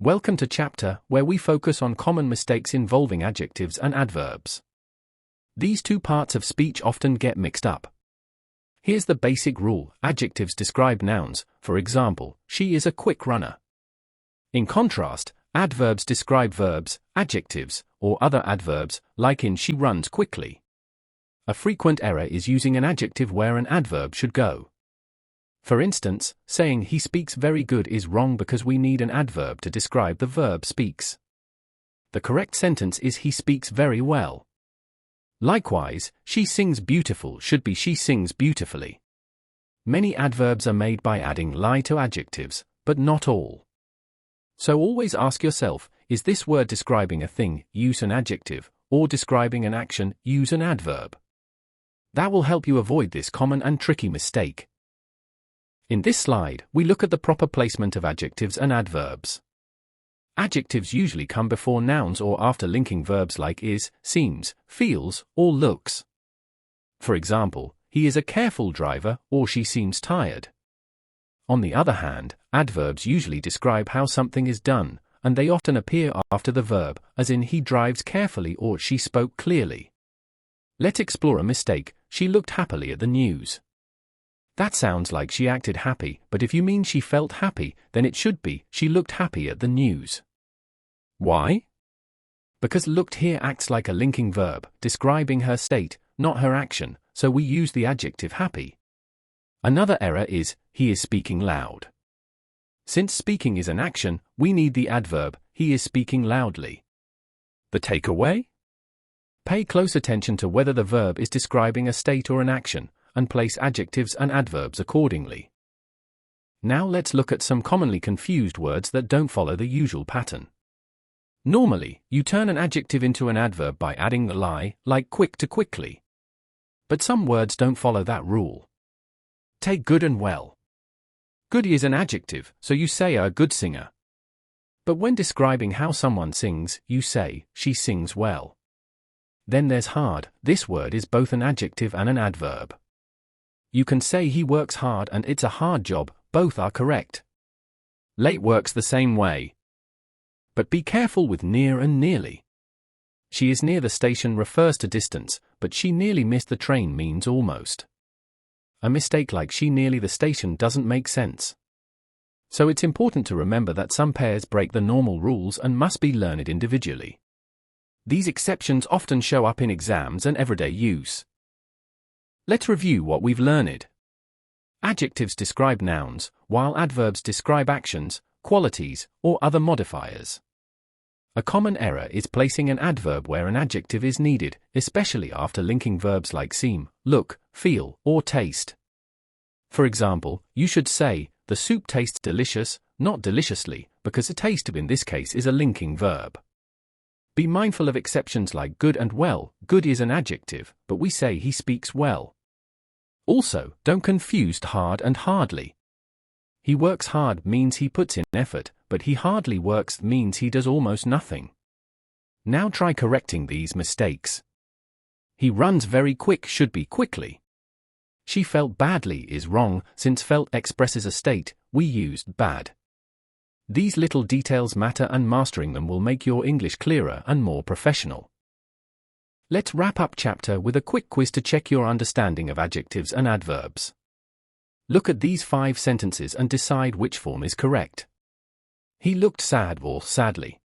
Welcome to chapter where we focus on common mistakes involving adjectives and adverbs. These two parts of speech often get mixed up. Here's the basic rule: adjectives describe nouns, for example, she is a quick runner. In contrast, adverbs describe verbs, adjectives, or other adverbs, like in she runs quickly. A frequent error is using an adjective where an adverb should go. For instance, saying he speaks very good is wrong because we need an adverb to describe the verb speaks. The correct sentence is he speaks very well. Likewise, she sings beautiful should be she sings beautifully. Many adverbs are made by adding lie to adjectives, but not all. So always ask yourself, is this word describing a thing, use an adjective, or describing an action, use an adverb? That will help you avoid this common and tricky mistake. In this slide, we look at the proper placement of adjectives and adverbs. Adjectives usually come before nouns or after linking verbs like is, seems, feels, or looks. For example, he is a careful driver, or she seems tired. On the other hand, adverbs usually describe how something is done, and they often appear after the verb, as in he drives carefully or she spoke clearly. Let's explore a mistake: she looked happily at the news. That sounds like she acted happy, but if you mean she felt happy, then it should be she looked happy at the news. Why? Because looked here acts like a linking verb, describing her state, not her action, so we use the adjective happy. Another error is, he is speaking loud. Since speaking is an action, we need the adverb, he is speaking loudly. The takeaway? Pay close attention to whether the verb is describing a state or an action, and place adjectives and adverbs accordingly. Now let's look at some commonly confused words that don't follow the usual pattern. Normally, you turn an adjective into an adverb by adding the lie, like quick to quickly. But some words don't follow that rule. Take good and well. Good is an adjective, so you say a good singer. But when describing how someone sings, you say, she sings well. Then there's hard. This word is both an adjective and an adverb. You can say he works hard and it's a hard job, both are correct. Late works the same way. But be careful with near and nearly. She is near the station refers to distance, but she nearly missed the train means almost. A mistake like she nearly the station doesn't make sense. So it's important to remember that some pairs break the normal rules and must be learned individually. These exceptions often show up in exams and everyday use. Let's review what we've learned. Adjectives describe nouns, while adverbs describe actions, qualities, or other modifiers. A common error is placing an adverb where an adjective is needed, especially after linking verbs like seem, look, feel, or taste. For example, you should say, the soup tastes delicious, not deliciously, because a taste in this case is a linking verb. Be mindful of exceptions like good and well. Good is an adjective, but we say he speaks well. Also, don't confuse hard and hardly. He works hard means he puts in effort, but he hardly works means he does almost nothing. Now try correcting these mistakes. He runs very quick should be quickly. She felt badly is wrong, since felt expresses a state, we used bad. These little details matter and mastering them will make your English clearer and more professional. Let's wrap up chapter with a quick quiz to check your understanding of adjectives and adverbs. Look at these 5 sentences and decide which form is correct. He looked sad or sadly.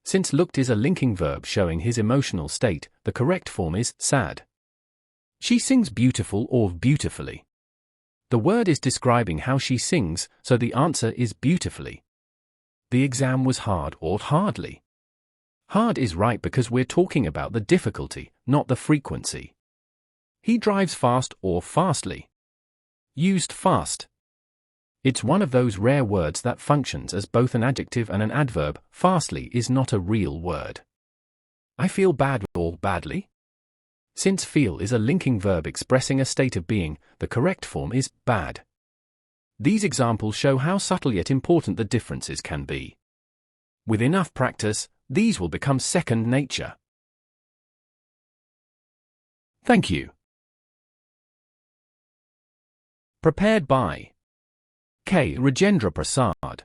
Since looked is a linking verb showing his emotional state, the correct form is sad. She sings beautiful or beautifully. The word is describing how she sings, so the answer is beautifully. The exam was hard or hardly. Hard is right because we're talking about the difficulty, not the frequency. He drives fast or fastly. Used fast. It's one of those rare words that functions as both an adjective and an adverb. Fastly is not a real word. I feel bad or badly. Since feel is a linking verb expressing a state of being, the correct form is bad. These examples show how subtle yet important the differences can be. With enough practice, these will become second nature. Thank you. Prepared by K. Rajendra Prasad.